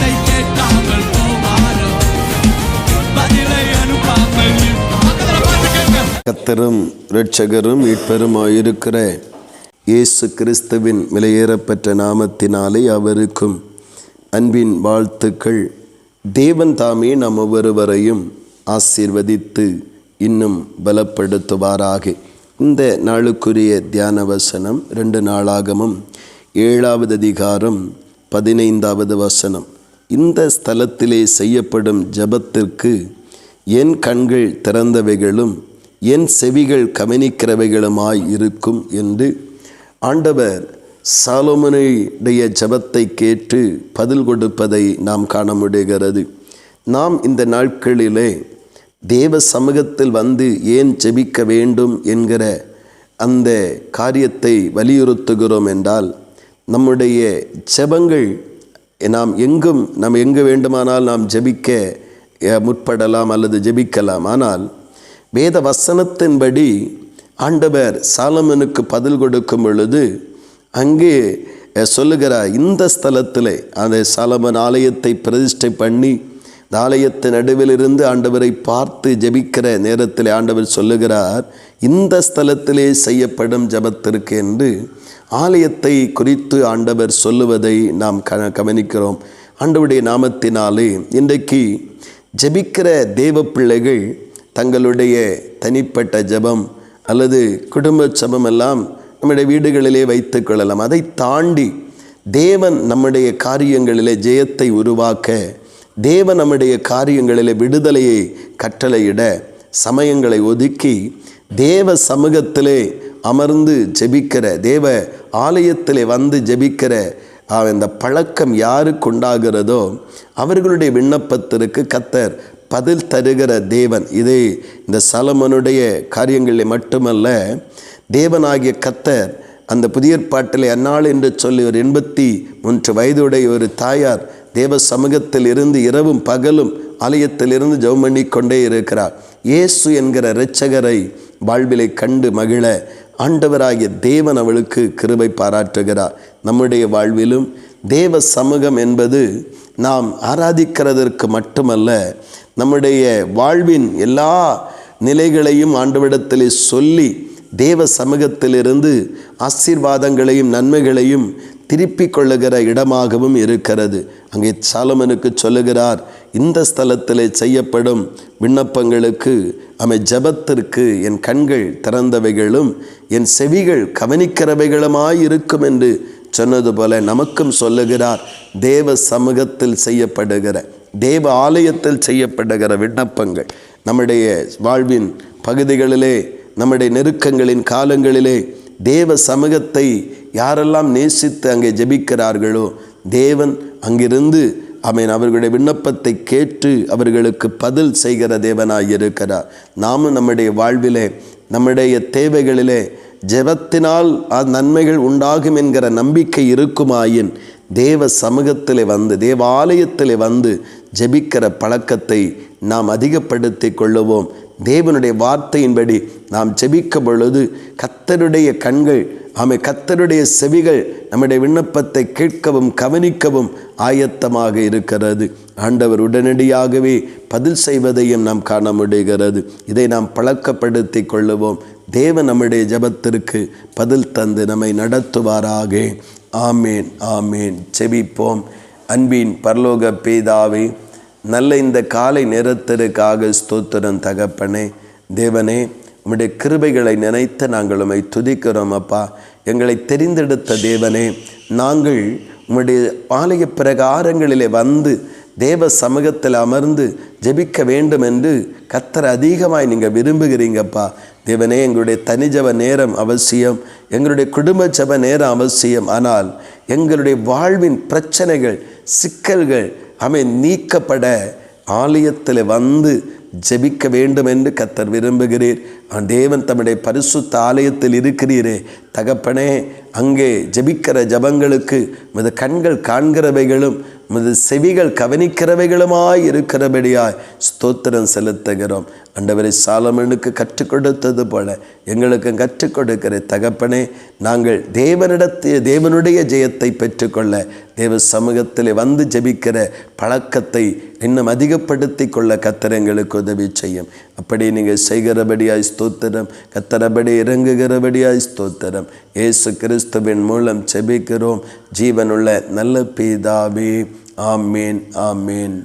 ஜெபத்தை கேட்காமல் போவாரோ, பதிலை அனுப்பாமல். கர்த்தரும் இரட்சகரும் மீட்பெருமாயிருக்கிற இயேசு கிறிஸ்துவின் விலையேறப்பெற்ற நாமத்தினாலே அவருக்கும் அன்பின் வாழ்த்துக்கள். தேவன் தாமே நம் ஒவ்வொருவரையும் ஆசீர்வதித்து இன்னும் பலப்படுத்துவாராக. இந்த நாளுக்குரிய தியான வசனம் 2 நாளாகமம் 7வது அதிகாரம் 15வது வசனம். இந்த ஸ்தலத்திலே செய்யப்படும் ஜெபத்திற்கு என் கண்கள் திறந்தவைகளும் என் செவிகள் கவனிக்கிறவைகளுமாய் இருக்கும் என்று ஆண்டவர் சாலொமோனுடைய ஜெபத்தை கேட்டு பதில் கொடுப்பதை நாம் காண முடிகிறது. நாம் இந்த நாட்களிலே தேவ சமூகத்தில் வந்து ஏன் ஜெபிக்க வேண்டும் என்கிற அந்த காரியத்தை வலியுறுத்துகிறோம் என்றால், நம்முடைய ஜெபங்கள் நாம் எங்கு வேண்டுமானால் நாம் ஜெபிக்க முற்படலாம் அல்லது ஜெபிக்கலாம். ஆனால் வேத வசனத்தின்படி ஆண்டவர் சாலொமோனுக்கு பதில் கொடுக்கும் பொழுது அங்கே சொல்லுகிறார், இந்த ஸ்தலத்தில் அந்த சாலொமோன் ஆலயத்தை பிரதிஷ்டை பண்ணி இந்த ஆலயத்தின் நடுவிலிருந்து ஆண்டவரை பார்த்து ஜெபிக்கிற நேரத்தில் ஆண்டவர் சொல்லுகிறார், இந்த ஸ்தலத்திலே செய்யப்படும் ஜெபத்திற்கு என்று ஆலயத்தை குறித்து ஆண்டவர் சொல்லுவதை நாம் கவனிக்கிறோம். ஆண்டவருடைய நாமத்தினாலே இன்றைக்கு ஜெபிக்கிற தேவ பிள்ளைகள் தங்களுடைய தனிப்பட்ட ஜெபம் அல்லது குடும்ப ஜெபம் எல்லாம் நம்முடைய வீடுகளிலே வைத்து கொள்ளலாம். அதை தாண்டி தேவன் நம்முடைய காரியங்களிலே ஜெயத்தை உருவாக்க, தேவன் நம்முடைய காரியங்களிலே விடுதலையை கட்டளையிட சமயங்களை ஒதுக்கி தேவ சமூகத்திலே அமர்ந்து ஜெபிக்கிற, தேவ ஆலயத்திலே வந்து ஜெபிக்கிற அந்த பழக்கம் யாருக்கு உண்டாகிறதோ அவர்களுடைய விண்ணப்பத்திற்கு கர்த்தர் பதில் தருகிற தேவன். இதே இந்த சாலொமோனுடைய காரியங்களில் மட்டுமல்ல, தேவனாகிய கர்த்தர் அந்த புதிய ஏற்பாட்டிலே அன்னாள் என்று சொல்லி ஒரு 83 வயதுடைய ஒரு தாயார் தேவ சமூகத்தில் இருந்து இரவும் பகலும் ஆலயத்திலிருந்து ஜெபம் பண்ணி கொண்டே இருக்கிறார். இயேசு என்கிற இரட்சகரை வாழ்விலை கண்டு மகிழ ஆண்டவராகிய தேவன் அவளுக்கு கிருபை பாராட்டுகிறார். நம்முடைய வாழ்விலும் தேவ சமூகம் என்பது நாம் ஆராதிக்கிறதற்கு மட்டுமல்ல, நம்முடைய வாழ்வின் எல்லா நிலைகளையும் ஆண்டவரிடத்திலே சொல்லி தேவ சமூகத்திலிருந்து ஆசீர்வாதங்களையும் நன்மைகளையும் திருப்பிக் கொள்ளுகிற இடமாகவும் இருக்கிறது. அங்கே சாலொமோனுக்கு சொல்லுகிறார், இந்த ஸ்தலத்திலே செய்யப்படும் விண்ணப்பங்களுக்கு ஜெபத்திற்கு என் கண்கள் திறந்தவைகளும் என் செவிகள் கவனிக்கிறவைகளுமாய் இருக்கும் என்று சொன்னது போல நமக்கும் சொல்லுகிறார். தேவ சமூகத்தில் செய்யப்படுகிற, தேவ ஆலயத்தில் செய்யப்படுகிற விண்ணப்பங்கள் நம்முடைய வாழ்வின் பகுதிகளிலே, நம்முடைய நெருக்கங்களின் காலங்களிலே தேவ சமூகத்தை யாரெல்லாம் நேசித்து அங்கே ஜெபிக்கிறார்களோ தேவன் அங்கிருந்து அவர்களுடைய விண்ணப்பத்தை கேட்டு அவர்களுக்கு பதில் செய்கிற தேவனாய் இருக்கிறார். நாமும் நம்முடைய வாழ்விலே, நம்முடைய தேவைகளிலே ஜெபத்தினால் நன்மைகள் உண்டாகும் என்கிற நம்பிக்கை இருக்குமாயின் தேவ சமூகத்திலே வந்து, தேவ ஆலயத்திலே வந்து ஜெபிக்கிற பழக்கத்தை நாம் அதிகப்படுத்தி கொள்ளுவோம். தேவனுடைய வார்த்தையின்படி நாம் ஜெபிக்கும் பொழுது கர்த்தருடைய கண்கள், கர்த்தருடைய செவிகள் நம்முடைய விண்ணப்பத்தை கேட்கவும் கவனிக்கவும் ஆயத்தமாக இருக்கிறது. ஆண்டவர் உடனடியாகவே பதில் செய்வதையும் நாம் காண முடிகிறது. இதை நாம் பழக்கப்படுத்தி கொள்ளுவோம். தேவன் நம்முடைய ஜெபத்திற்கு பதில் தந்து நம்மை நடத்துவாராக. ஆமேன், ஆமேன். ஜெபிப்போம். அன்பின் பரலோக பிதாவே, நல்ல இந்த காலை நேரத்திற்காக ஸ்தோத்திரம் தகப்பனே. தேவனே, உம்முடைய கிருபைகளை நினைத்து நாங்கள் உம்மை துதிக்கிறோம் அப்பா. எங்களை தெரிந்தெடுத்த தேவனே, நாங்கள் உம்முடைய ஆலய பிரகாரங்களிலே வந்து தேவ சமூகத்தில் அமர்ந்து ஜெபிக்க வேண்டும் என்று கர்த்தர் அதிகமாய் நீங்கள் விரும்புகிறீங்கப்பா. தேவனே, எங்களுடைய தனி ஜெப நேரம் அவசியம், எங்களுடைய குடும்ப ஜெப நேரம் அவசியம். ஆனால் எங்களுடைய வாழ்வின் பிரச்சனைகள், சிக்கல்கள் நீக்கப்பட ஆலயத்தில் வந்து ஜெபிக்க வேண்டும் என்று கர்த்தர் விரும்புகிறீர். தேவன் தம்முடைய பரிசுத்த ஆலயத்தில் இருக்கிறீரே தகப்பனே, அங்கே ஜெபிக்கிற ஜபங்களுக்கு உமது கண்கள் காண்கிறவைகளும் உமது செவிகள் கவனிக்கிறவைகளுமாய் இருக்கிறபடியாய் ஸ்தோத்திரம் செலுத்துகிறோம். ஆண்டவரை சாலமோனுக்கு கற்றுக் கொடுத்தது போல எங்களுக்கும் கற்றுக் கொடுக்கிற தகப்பனே, நாங்கள் தேவனுடைய ஜெயத்தை பெற்றுக்கொள்ள தேவ சமூகத்தில் வந்து ஜெபிக்கிற பழக்கத்தை இன்னும் அதிகப்படுத்தி கொள்ள கர்த்தர் எங்களுக்கு உதவி செய்யும். அப்படி நீங்கள் செய்கிறபடியாய் ஸ்தோத்திரம், கர்த்தரபடி இறங்குகிறபடியாய் ஸ்தோத்திரம். இயேசு கிறிஸ்துவின் மூலம் ஜெபிக்கிறோம் ஜீவனுள்ள நல்ல பிதாவே. ஆமேன், ஆமேன்.